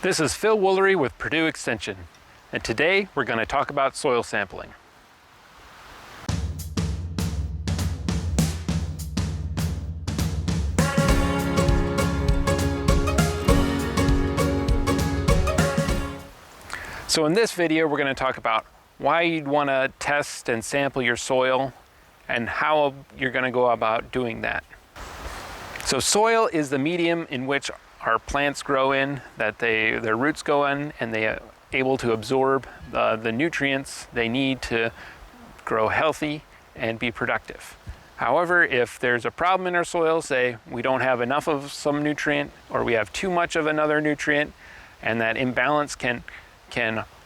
This is Phil Woolery with Purdue Extension, and today we're going to talk about soil sampling. So in this video we're going to talk about why you'd want to test and sample your soil and how you're going to go about doing that. So soil is the medium in which our plants grow in, that their roots go in, and they are able to absorb the nutrients they need to grow healthy and be productive. However, if there's a problem in our soil, say we don't have enough of some nutrient or we have too much of another nutrient, and that imbalance can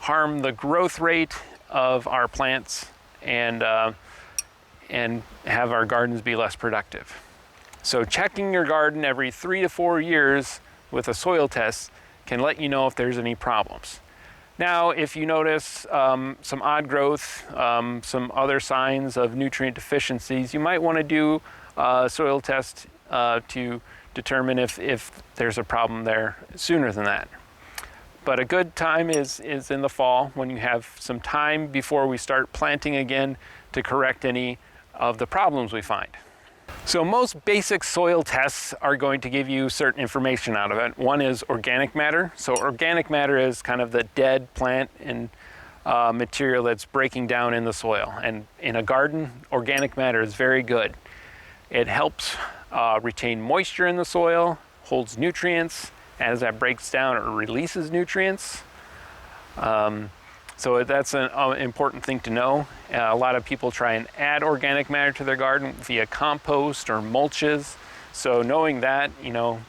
harm the growth rate of our plants and have our gardens be less productive. So checking your garden every 3 to 4 years with a soil test can let you know if there's any problems. Now, if you notice some odd growth, some other signs of nutrient deficiencies, you might want to do a soil test to determine if there's a problem there sooner than that. But a good time is in the fall, when you have some time before we start planting again to correct any of the problems we find. So most basic soil tests are going to give you certain information out of it. One is organic matter. So organic matter is kind of the dead plant and material that's breaking down in the soil. And in a garden, organic matter is very good. It helps retain moisture in the soil, holds nutrients. As that breaks down, it releases nutrients. So that's an important thing to know. A lot of people try and add organic matter to their garden via compost or mulches. So knowing that,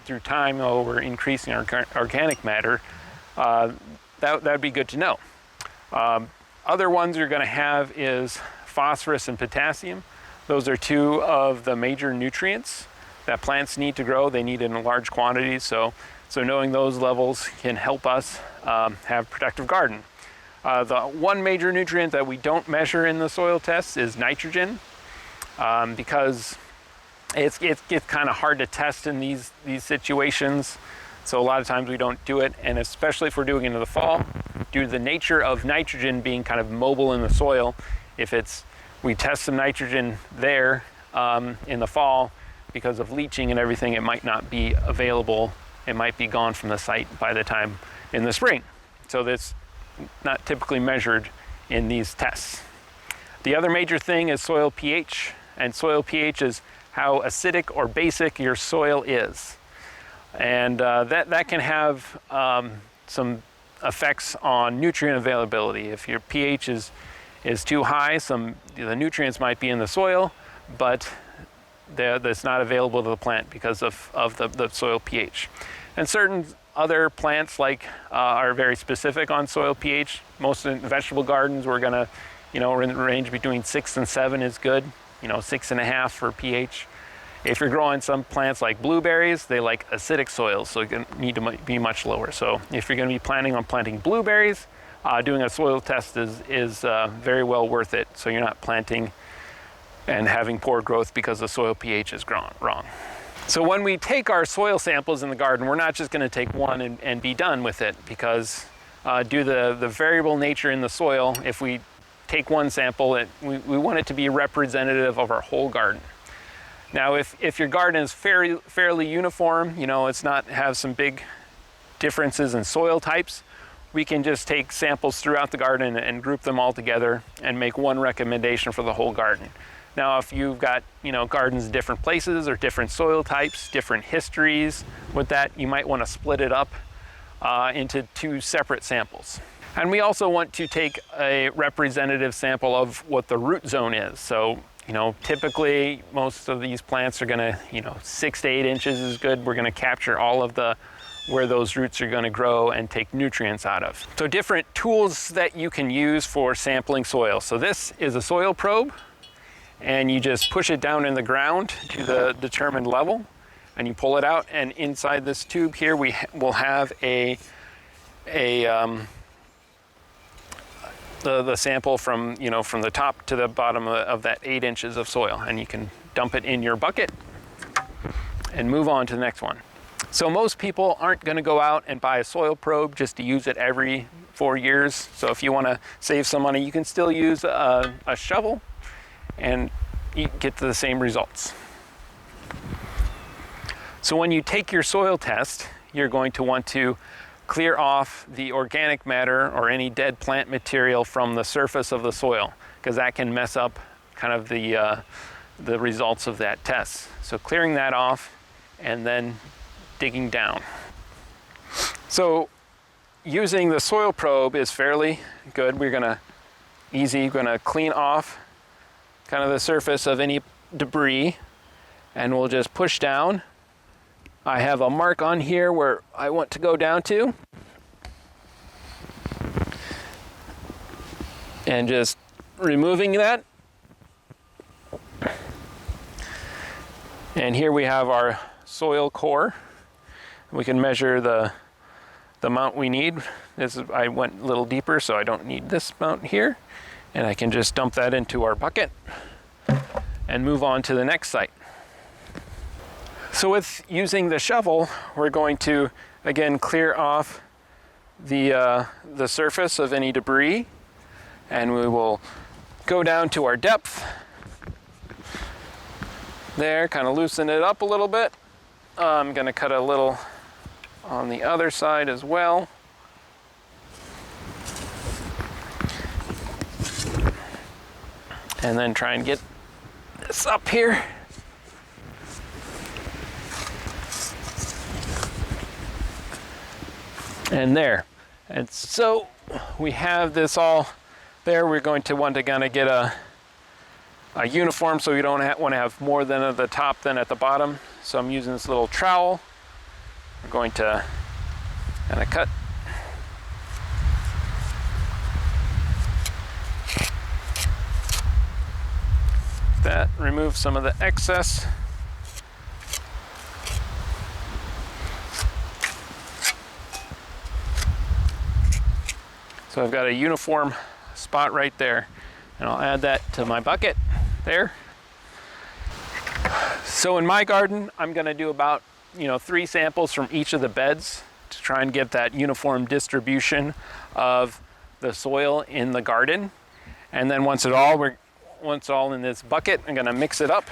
through time, we're increasing our organic matter, that'd be good to know. Other ones you're going to have is phosphorus and potassium. Those are two of the major nutrients that plants need to grow. They need in large quantities. So knowing those levels can help us have a productive garden. The one major nutrient that we don't measure in the soil tests is nitrogen, because it gets kind of hard to test in these situations. So a lot of times we don't do it, and especially if we're doing it in the fall, due to the nature of nitrogen being kind of mobile in the soil, if we test some nitrogen there in the fall, because of leaching and everything, it might not be available. It might be gone from the site by the time in the spring. So that's not typically measured in these tests. The other major thing is soil pH, and soil pH is how acidic or basic your soil is. And that can have some effects on nutrient availability. If your pH is too high, the nutrients might be in the soil, but that's not available to the plant because of the soil pH. And certain other plants are very specific on soil pH. Most in vegetable gardens, we're gonna, we're in the range between 6 and 7 is good, 6.5 for pH. If you're growing some plants like blueberries, they like acidic soils, so you need to be much lower. So if you're gonna be planning on planting blueberries, doing a soil test is very well worth it. So you're not planting and having poor growth because the soil pH is wrong. So when we take our soil samples in the garden, we're not just going to take one and be done with it, because due to the variable nature in the soil, if we take one sample, we want it to be representative of our whole garden. Now, if your garden is fairly uniform, it's not have some big differences in soil types, we can just take samples throughout the garden and group them all together and make one recommendation for the whole garden. Now, if you've got, gardens in different places or different soil types, different histories with that, you might want to split it up into 2 separate samples. And we also want to take a representative sample of what the root zone is. So, typically most of these plants are gonna, 6 to 8 inches is good. We're gonna capture all of where those roots are gonna grow and take nutrients out of. So different tools that you can use for sampling soil. So this is a soil probe, and you just push it down in the ground to the determined level, and you pull it out, and inside this tube here we will have the sample from the top to the bottom of that 8 inches of soil, and you can dump it in your bucket and move on to the next one. So most people aren't going to go out and buy a soil probe just to use it every 4 years. So if you want to save some money, you can still use a shovel and you get to the same results. So when you take your soil test, you're going to want to clear off the organic matter or any dead plant material from the surface of the soil, because that can mess up kind of the results of that test. So clearing that off and then digging down. So using the soil probe is fairly good. We're gonna clean off kind of the surface of any debris, and we'll just push down. I have a mark on here where I want to go down to, and just removing that. And here we have our soil core. We can measure the amount we need. I went a little deeper, so I don't need this amount here. And I can just dump that into our bucket and move on to the next site. So with using the shovel, we're going to, again, clear off the surface of any debris, and we will go down to our depth. There, kind of loosen it up a little bit. I'm gonna cut a little on the other side as well. And then try and get this up here. And there. And so we have this all there. We're going to want to kind of get a uniform, so you don't want to have more than at the top than at the bottom. So I'm using this little trowel. We're going to kind of cut. That, remove some of the excess. So I've got a uniform spot right there, and I'll add that to my bucket there. So in my garden, I'm going to do about 3 samples from each of the beds to try and get that uniform distribution of the soil in the garden. And then once all in this bucket, I'm going to mix it up,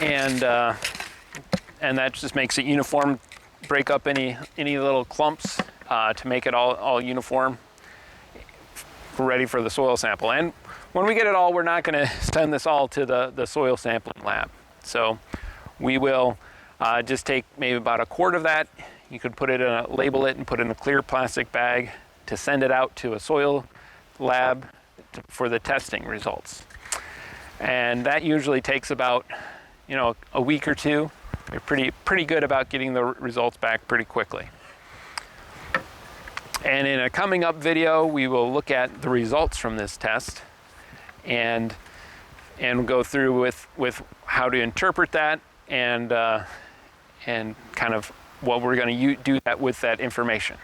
and that just makes it uniform. Break up any little clumps to make it all uniform, ready for the soil sample. And when we get it all, we're not going to send this all to the soil sampling lab. So we will just take maybe about a quart of that. You could label it and put it in a clear plastic bag to send it out to a soil lab for the testing results. And that usually takes about a week or two. We're pretty good about getting the results back pretty quickly. And in a coming up video, we will look at the results from this test and go through with how to interpret that and kind of what we're going to do that with that information.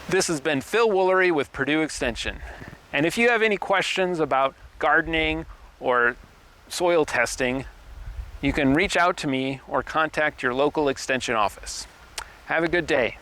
This has been Phil Woolery with Purdue Extension. And if you have any questions about gardening or soil testing, you can reach out to me or contact your local extension office. Have a good day.